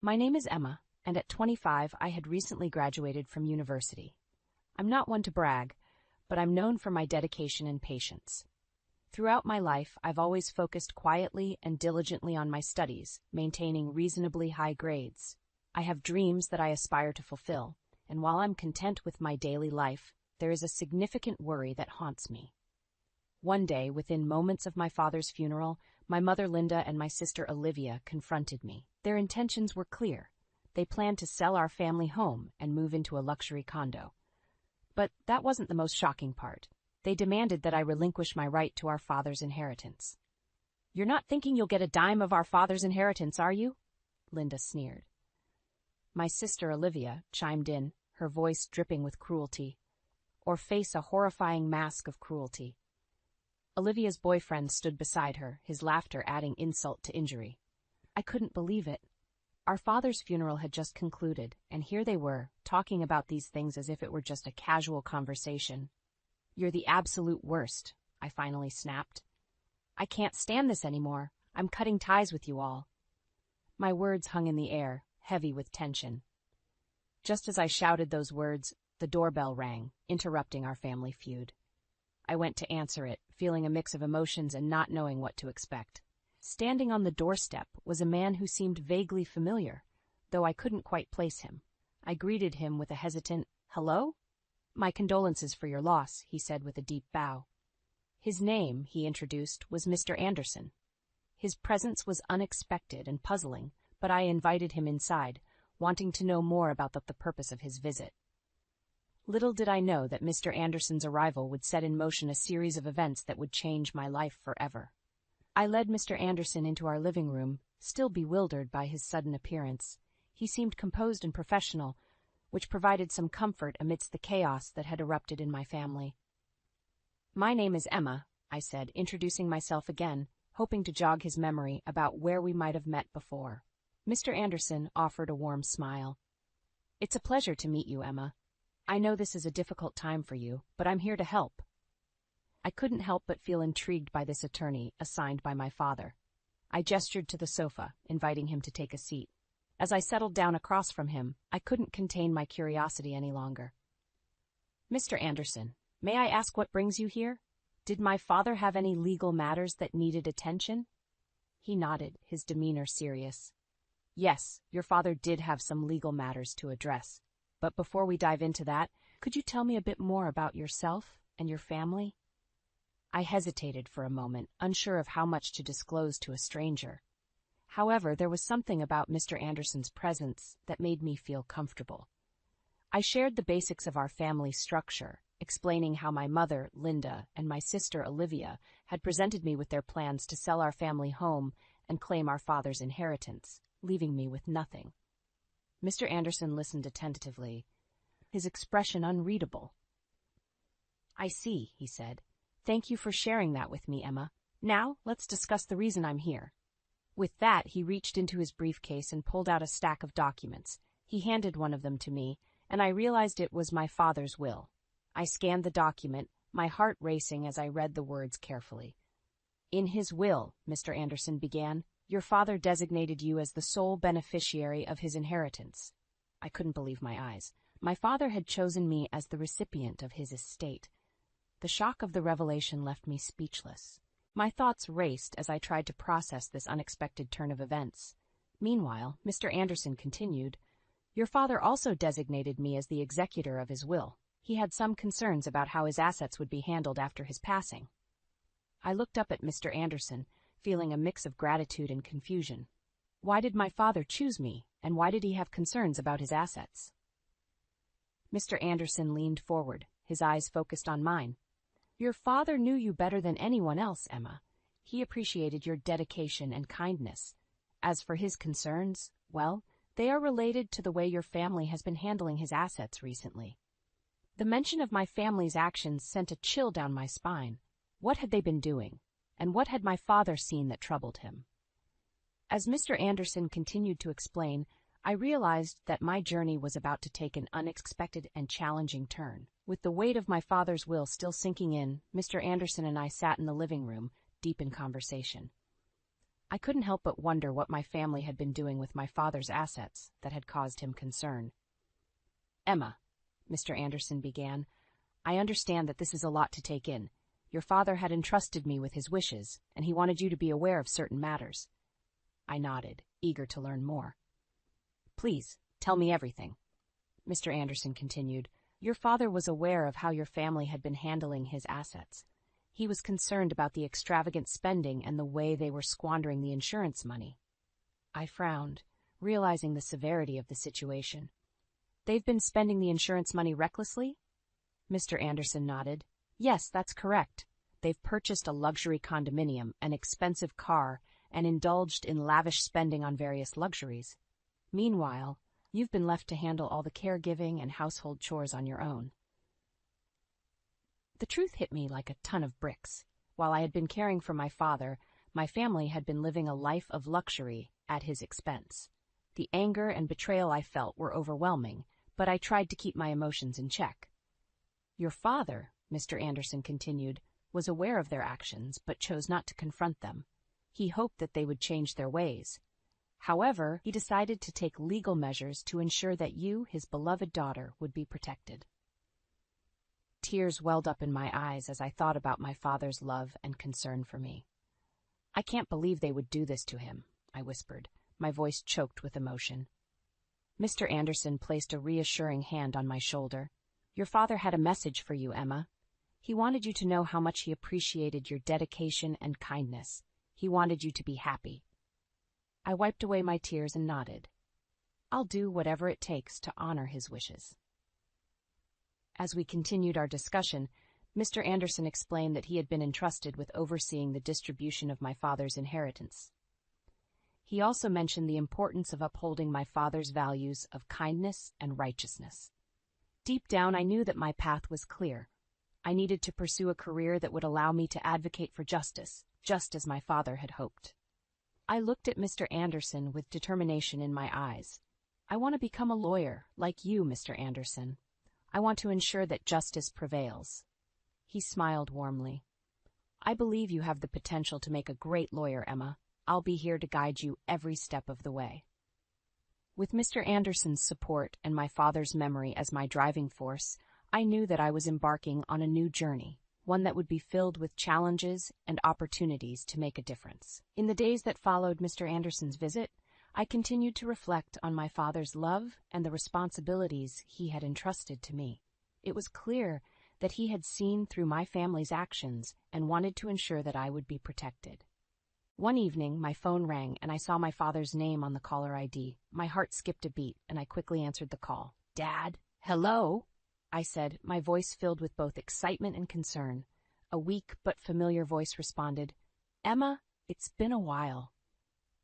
My name is Emma, and at 25 I had recently graduated from university. I'm not one to brag, but I'm known for my dedication and patience. Throughout my life, I've always focused quietly and diligently on my studies, maintaining reasonably high grades. I have dreams that I aspire to fulfill, and while I'm content with my daily life, there is a significant worry that haunts me. One day, within moments of my father's funeral, my mother Linda and my sister Olivia confronted me. Their intentions were clear. They planned to sell our family home and move into a luxury condo. But that wasn't the most shocking part. They demanded that I relinquish my right to our father's inheritance. "You're not thinking you'll get a dime of our father's inheritance, are you?" Linda sneered. My sister Olivia chimed in, her voice dripping with cruelty. "Or face a horrifying mask of cruelty." Olivia's boyfriend stood beside her, his laughter adding insult to injury. I couldn't believe it. Our father's funeral had just concluded, and here they were, talking about these things as if it were just a casual conversation. "You're the absolute worst," I finally snapped. "I can't stand this anymore. I'm cutting ties with you all." My words hung in the air, heavy with tension. Just as I shouted those words, the doorbell rang, interrupting our family feud. I went to answer it, feeling a mix of emotions and not knowing what to expect. Standing on the doorstep was a man who seemed vaguely familiar, though I couldn't quite place him. I greeted him with a hesitant, "Hello?" "My condolences for your loss," he said with a deep bow. His name, he introduced, was Mr. Anderson. His presence was unexpected and puzzling, but I invited him inside, wanting to know more about the purpose of his visit. Little did I know that Mr. Anderson's arrival would set in motion a series of events that would change my life forever. I led Mr. Anderson into our living room, still bewildered by his sudden appearance. He seemed composed and professional, which provided some comfort amidst the chaos that had erupted in my family. "My name is Emma," I said, introducing myself again, hoping to jog his memory about where we might have met before. Mr. Anderson offered a warm smile. "It's a pleasure to meet you, Emma. I know this is a difficult time for you, but I'm here to help." I couldn't help but feel intrigued by this attorney assigned by my father. I gestured to the sofa, inviting him to take a seat. As I settled down across from him, I couldn't contain my curiosity any longer. "Mr. Anderson, may I ask what brings you here? Did my father have any legal matters that needed attention?" He nodded, his demeanor serious. "Yes, your father did have some legal matters to address. But before we dive into that, could you tell me a bit more about yourself and your family?" I hesitated for a moment, unsure of how much to disclose to a stranger. However, there was something about Mr. Anderson's presence that made me feel comfortable. I shared the basics of our family structure, explaining how my mother, Linda, and my sister, Olivia, had presented me with their plans to sell our family home and claim our father's inheritance, leaving me with nothing. Mr. Anderson listened attentively, his expression unreadable. "I see," he said. "Thank you for sharing that with me, Emma. Now, let's discuss the reason I'm here." With that, he reached into his briefcase and pulled out a stack of documents. He handed one of them to me, and I realized it was my father's will. I scanned the document, my heart racing as I read the words carefully. "In his will," Mr. Anderson began, "your father designated you as the sole beneficiary of his inheritance." I couldn't believe my eyes. My father had chosen me as the recipient of his estate. The shock of the revelation left me speechless. My thoughts raced as I tried to process this unexpected turn of events. Meanwhile, Mr. Anderson continued, "Your father also designated me as the executor of his will. He had some concerns about how his assets would be handled after his passing." I looked up at Mr. Anderson, feeling a mix of gratitude and confusion. Why did my father choose me, and why did he have concerns about his assets? Mr. Anderson leaned forward, his eyes focused on mine. "Your father knew you better than anyone else, Emma. He appreciated your dedication and kindness. As for his concerns, well, they are related to the way your family has been handling his assets recently." The mention of my family's actions sent a chill down my spine. What had they been doing? And what had my father seen that troubled him? As Mr. Anderson continued to explain, I realized that my journey was about to take an unexpected and challenging turn. With the weight of my father's will still sinking in, Mr. Anderson and I sat in the living room, deep in conversation. I couldn't help but wonder what my family had been doing with my father's assets that had caused him concern. "Emma," Mr. Anderson began, "I understand that this is a lot to take in. Your father had entrusted me with his wishes, and he wanted you to be aware of certain matters." I nodded, eager to learn more. "Please, tell me everything," Mr. Anderson continued. "Your father was aware of how your family had been handling his assets. He was concerned about the extravagant spending and the way they were squandering the insurance money." I frowned, realizing the severity of the situation. "They've been spending the insurance money recklessly?" Mr. Anderson nodded. "Yes, that's correct. They've purchased a luxury condominium, an expensive car, and indulged in lavish spending on various luxuries. Meanwhile, you've been left to handle all the caregiving and household chores on your own." The truth hit me like a ton of bricks. While I had been caring for my father, my family had been living a life of luxury at his expense. The anger and betrayal I felt were overwhelming, but I tried to keep my emotions in check. "Your father," Mr. Anderson continued, "was aware of their actions but chose not to confront them. He hoped that they would change their ways. However, he decided to take legal measures to ensure that you, his beloved daughter, would be protected." Tears welled up in my eyes as I thought about my father's love and concern for me. "I can't believe they would do this to him," I whispered, my voice choked with emotion. Mr. Anderson placed a reassuring hand on my shoulder. "Your father had a message for you, Emma. He wanted you to know how much he appreciated your dedication and kindness. He wanted you to be happy." I wiped away my tears and nodded. "I'll do whatever it takes to honor his wishes." As we continued our discussion, Mr. Anderson explained that he had been entrusted with overseeing the distribution of my father's inheritance. He also mentioned the importance of upholding my father's values of kindness and righteousness. Deep down, I knew that my path was clear. I needed to pursue a career that would allow me to advocate for justice, just as my father had hoped. I looked at Mr. Anderson with determination in my eyes. "I want to become a lawyer, like you, Mr. Anderson. I want to ensure that justice prevails." He smiled warmly. "I believe you have the potential to make a great lawyer, Emma. I'll be here to guide you every step of the way." With Mr. Anderson's support and my father's memory as my driving force, I knew that I was embarking on a new journey, one that would be filled with challenges and opportunities to make a difference. In the days that followed Mr. Anderson's visit, I continued to reflect on my father's love and the responsibilities he had entrusted to me. It was clear that he had seen through my family's actions and wanted to ensure that I would be protected. One evening, my phone rang and I saw my father's name on the caller ID. My heart skipped a beat and I quickly answered the call. "Dad? Hello?" I said, my voice filled with both excitement and concern. A weak but familiar voice responded, "Emma, it's been a while."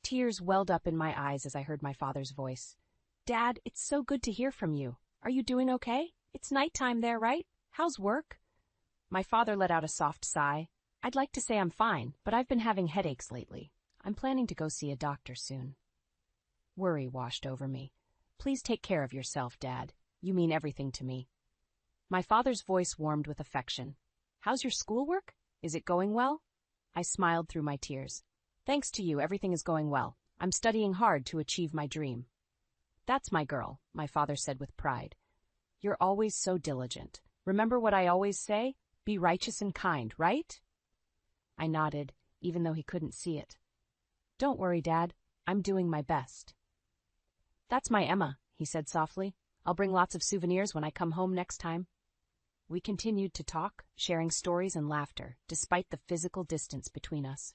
Tears welled up in my eyes as I heard my father's voice. "Dad, it's so good to hear from you. Are you doing okay? It's nighttime there, right? How's work?" My father let out a soft sigh. "I'd like to say I'm fine, but I've been having headaches lately. I'm planning to go see a doctor soon." Worry washed over me. "Please take care of yourself, Dad. You mean everything to me." My father's voice warmed with affection. "How's your schoolwork? Is it going well?" I smiled through my tears. "Thanks to you, everything is going well. I'm studying hard to achieve my dream." "That's my girl," my father said with pride. "You're always so diligent. Remember what I always say? Be righteous and kind, right?" I nodded, even though he couldn't see it. "Don't worry, Dad. I'm doing my best." "That's my Emma," he said softly. "I'll bring lots of souvenirs when I come home next time." We continued to talk, sharing stories and laughter, despite the physical distance between us.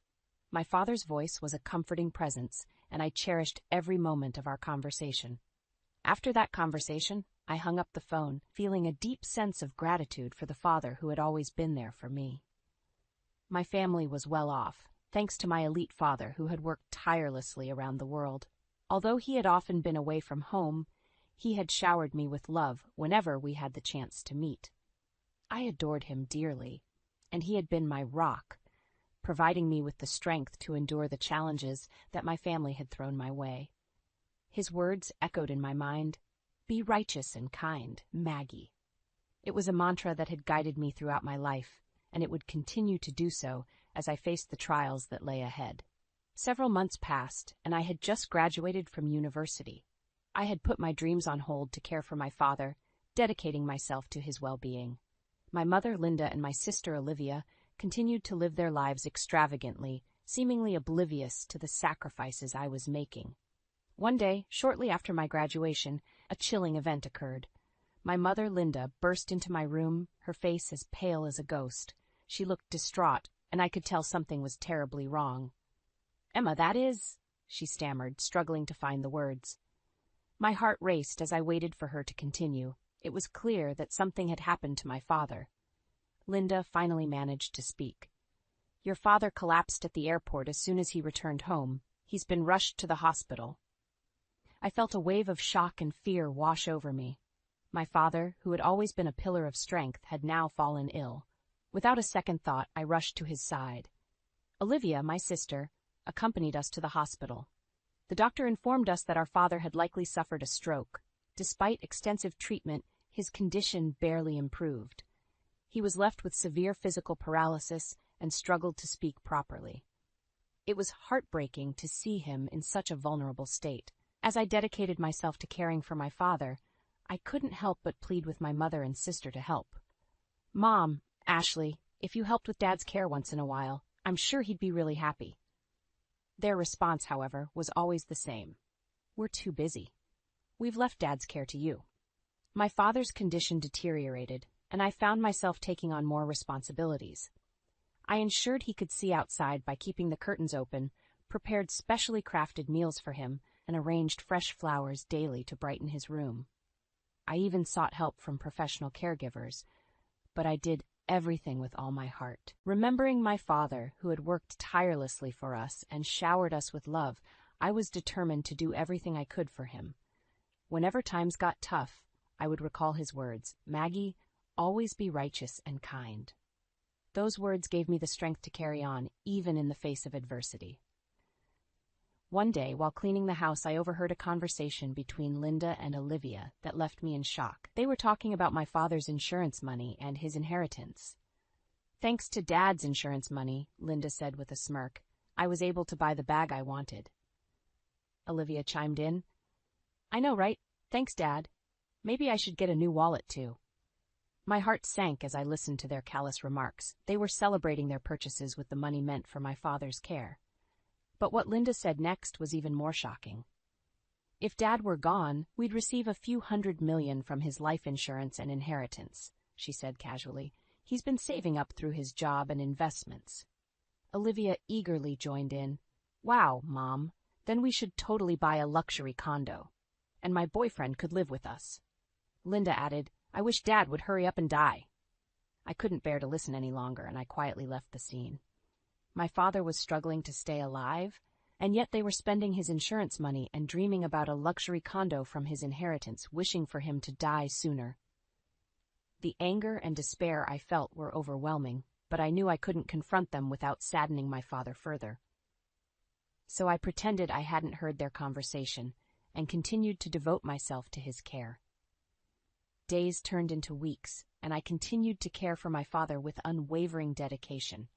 My father's voice was a comforting presence, and I cherished every moment of our conversation. After that conversation, I hung up the phone, feeling a deep sense of gratitude for the father who had always been there for me. My family was well off, thanks to my elite father who had worked tirelessly around the world. Although he had often been away from home, he had showered me with love whenever we had the chance to meet. I adored him dearly, and he had been my rock, providing me with the strength to endure the challenges that my family had thrown my way. His words echoed in my mind, "Be righteous and kind, Maggie." It was a mantra that had guided me throughout my life, and it would continue to do so as I faced the trials that lay ahead. Several months passed, and I had just graduated from university. I had put my dreams on hold to care for my father, dedicating myself to his well-being. My mother, Linda, and my sister, Olivia, continued to live their lives extravagantly, seemingly oblivious to the sacrifices I was making. One day, shortly after my graduation, a chilling event occurred. My mother, Linda, burst into my room, her face as pale as a ghost. She looked distraught, and I could tell something was terribly wrong. "Emma, that is," she stammered, struggling to find the words. My heart raced as I waited for her to continue. It was clear that something had happened to my father. Linda finally managed to speak. "Your father collapsed at the airport as soon as he returned home. He's been rushed to the hospital." I felt a wave of shock and fear wash over me. My father, who had always been a pillar of strength, had now fallen ill. Without a second thought, I rushed to his side. Olivia, my sister, accompanied us to the hospital. The doctor informed us that our father had likely suffered a stroke. Despite extensive treatment, his condition barely improved. He was left with severe physical paralysis and struggled to speak properly. It was heartbreaking to see him in such a vulnerable state. As I dedicated myself to caring for my father, I couldn't help but plead with my mother and sister to help. "Mom, Ashley, if you helped with Dad's care once in a while, I'm sure he'd be really happy." Their response, however, was always the same. "We're too busy. We've left Dad's care to you." My father's condition deteriorated, and I found myself taking on more responsibilities. I ensured he could see outside by keeping the curtains open, prepared specially crafted meals for him, and arranged fresh flowers daily to brighten his room. I even sought help from professional caregivers, but I did everything with all my heart. Remembering my father, who had worked tirelessly for us and showered us with love, I was determined to do everything I could for him. Whenever times got tough, I would recall his words, "Maggie, always be righteous and kind." Those words gave me the strength to carry on, even in the face of adversity. One day, while cleaning the house, I overheard a conversation between Linda and Olivia that left me in shock. They were talking about my father's insurance money and his inheritance. "Thanks to Dad's insurance money," Linda said with a smirk, "I was able to buy the bag I wanted." Olivia chimed in, "I know, right? Thanks, Dad. Maybe I should get a new wallet, too." My heart sank as I listened to their callous remarks. They were celebrating their purchases with the money meant for my father's care. But what Linda said next was even more shocking. "If Dad were gone, we'd receive a few $100 million from his life insurance and inheritance," she said casually. "He's been saving up through his job and investments." Olivia eagerly joined in. "Wow, Mom, then we should totally buy a luxury condo. And my boyfriend could live with us." Linda added, "I wish Dad would hurry up and die." I couldn't bear to listen any longer, and I quietly left the scene. My father was struggling to stay alive, and yet they were spending his insurance money and dreaming about a luxury condo from his inheritance, wishing for him to die sooner. The anger and despair I felt were overwhelming, but I knew I couldn't confront them without saddening my father further. So I pretended I hadn't heard their conversation and continued to devote myself to his care. Days turned into weeks, and I continued to care for my father with unwavering dedication.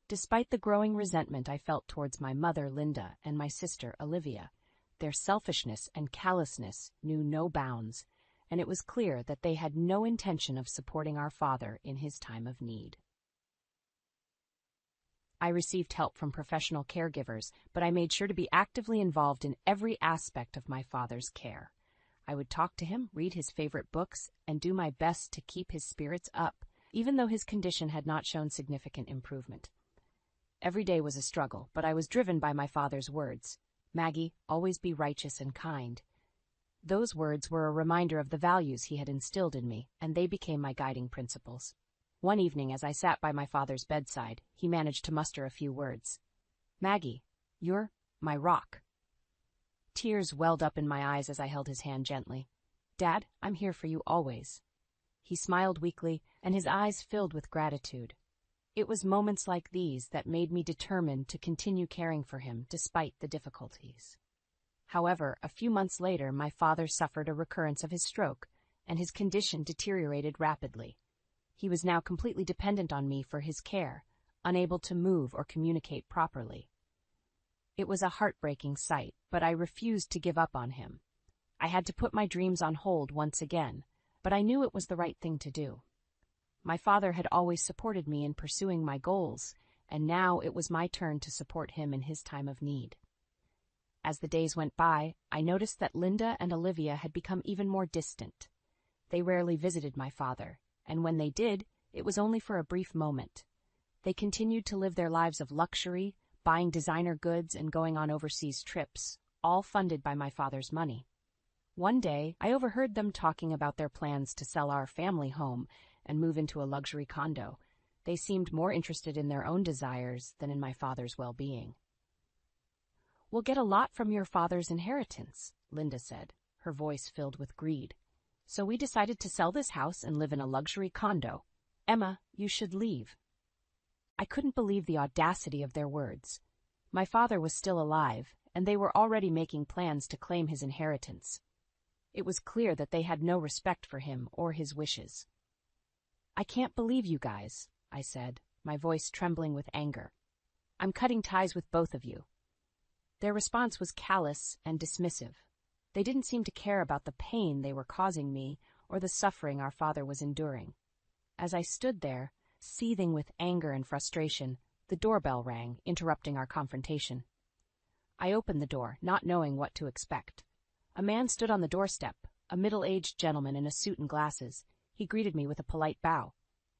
Despite the growing resentment I felt towards my mother, Linda, and my sister, Olivia, their selfishness and callousness knew no bounds, and it was clear that they had no intention of supporting our father in his time of need. I received help from professional caregivers, but I made sure to be actively involved in every aspect of my father's care. I would talk to him, read his favorite books, and do my best to keep his spirits up, even though his condition had not shown significant improvement. Every day was a struggle, but I was driven by my father's words. "Maggie, always be righteous and kind." Those words were a reminder of the values he had instilled in me, and they became my guiding principles. One evening, as I sat by my father's bedside, he managed to muster a few words. "Maggie, you're my rock." Tears welled up in my eyes as I held his hand gently. "Dad, I'm here for you always." He smiled weakly, and his eyes filled with gratitude. It was moments like these that made me determined to continue caring for him despite the difficulties. However, a few months later, my father suffered a recurrence of his stroke, and his condition deteriorated rapidly. He was now completely dependent on me for his care, unable to move or communicate properly. It was a heartbreaking sight, but I refused to give up on him. I had to put my dreams on hold once again, but I knew it was the right thing to do. My father had always supported me in pursuing my goals, and now it was my turn to support him in his time of need. As the days went by, I noticed that Linda and Olivia had become even more distant. They rarely visited my father, and when they did, it was only for a brief moment. They continued to live their lives of luxury, buying designer goods and going on overseas trips, all funded by my father's money. One day, I overheard them talking about their plans to sell our family home and move into a luxury condo. They seemed more interested in their own desires than in my father's well-being. "We'll get a lot from your father's inheritance," Linda said, her voice filled with greed. "So we decided to sell this house and live in a luxury condo. Emma, you should leave." I couldn't believe the audacity of their words. My father was still alive, and they were already making plans to claim his inheritance. It was clear that they had no respect for him or his wishes. "I can't believe you guys," I said, my voice trembling with anger. "I'm cutting ties with both of you." Their response was callous and dismissive. They didn't seem to care about the pain they were causing me or the suffering our father was enduring. As I stood there, seething with anger and frustration, the doorbell rang, interrupting our confrontation. I opened the door, not knowing what to expect. A man stood on the doorstep, a middle-aged gentleman in a suit and glasses. He greeted me with a polite bow.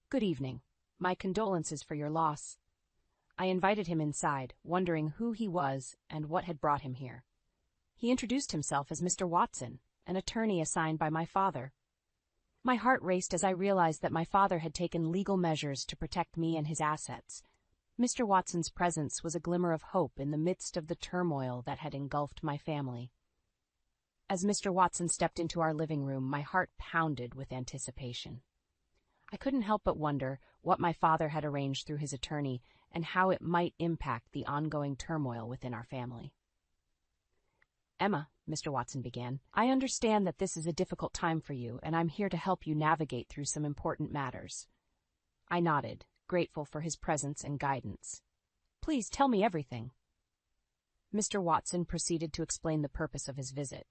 "Good evening. My condolences for your loss." I invited him inside, wondering who he was and what had brought him here. He introduced himself as Mr. Watson, an attorney assigned by my father. My heart raced as I realized that my father had taken legal measures to protect me and his assets. Mr. Watson's presence was a glimmer of hope in the midst of the turmoil that had engulfed my family. As Mr. Watson stepped into our living room, my heart pounded with anticipation. I couldn't help but wonder what my father had arranged through his attorney and how it might impact the ongoing turmoil within our family. "Emma," Mr. Watson began, "I understand that this is a difficult time for you, and I'm here to help you navigate through some important matters." I nodded, grateful for his presence and guidance. "Please tell me everything." Mr. Watson proceeded to explain the purpose of his visit.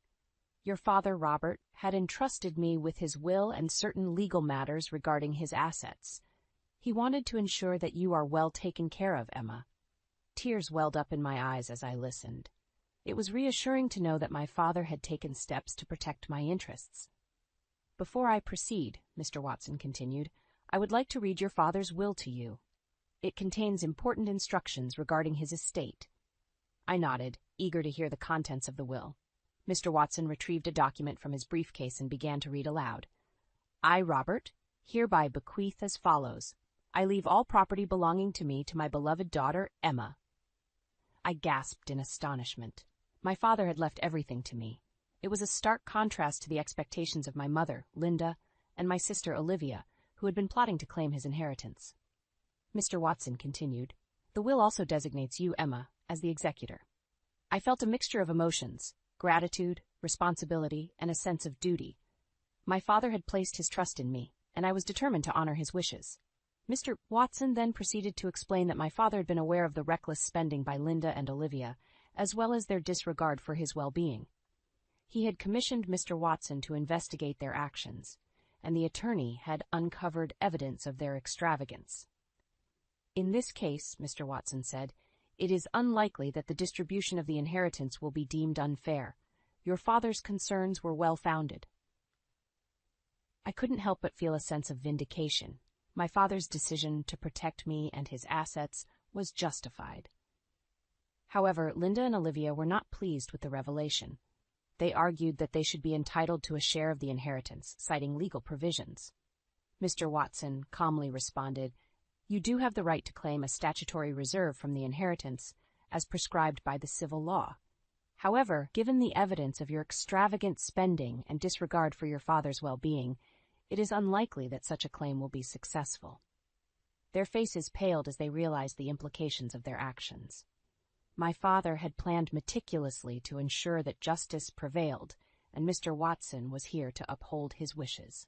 "Your father, Robert, had entrusted me with his will and certain legal matters regarding his assets. He wanted to ensure that you are well taken care of, Emma." Tears welled up in my eyes as I listened. It was reassuring to know that my father had taken steps to protect my interests. "Before I proceed," Mr. Watson continued, "I would like to read your father's will to you. It contains important instructions regarding his estate." I nodded, eager to hear the contents of the will. Mr. Watson retrieved a document from his briefcase and began to read aloud. "I, Robert, hereby bequeath as follows. I leave all property belonging to me to my beloved daughter, Emma." I gasped in astonishment. My father had left everything to me. It was a stark contrast to the expectations of my mother, Linda, and my sister, Olivia, who had been plotting to claim his inheritance. Mr. Watson continued, "The will also designates you, Emma, as the executor." I felt a mixture of emotions: gratitude, responsibility, and a sense of duty. My father had placed his trust in me, and I was determined to honor his wishes. Mr. Watson then proceeded to explain that my father had been aware of the reckless spending by Linda and Olivia, as well as their disregard for his well-being. He had commissioned Mr. Watson to investigate their actions, and the attorney had uncovered evidence of their extravagance. "In this case," Mr. Watson said, "it is unlikely that the distribution of the inheritance will be deemed unfair. Your father's concerns were well-founded." I couldn't help but feel a sense of vindication. My father's decision to protect me and his assets was justified. However, Linda and Olivia were not pleased with the revelation. They argued that they should be entitled to a share of the inheritance, citing legal provisions. Mr. Watson calmly responded, "You do have the right to claim a statutory reserve from the inheritance, as prescribed by the civil law. However, given the evidence of your extravagant spending and disregard for your father's well-being, it is unlikely that such a claim will be successful." Their faces paled as they realized the implications of their actions. My father had planned meticulously to ensure that justice prevailed, and Mr. Watson was here to uphold his wishes.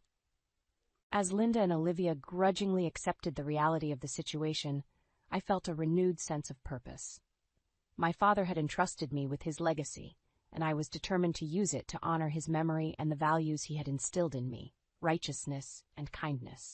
As Linda and Olivia grudgingly accepted the reality of the situation, I felt a renewed sense of purpose. My father had entrusted me with his legacy, and I was determined to use it to honor his memory and the values he had instilled in me, righteousness and kindness.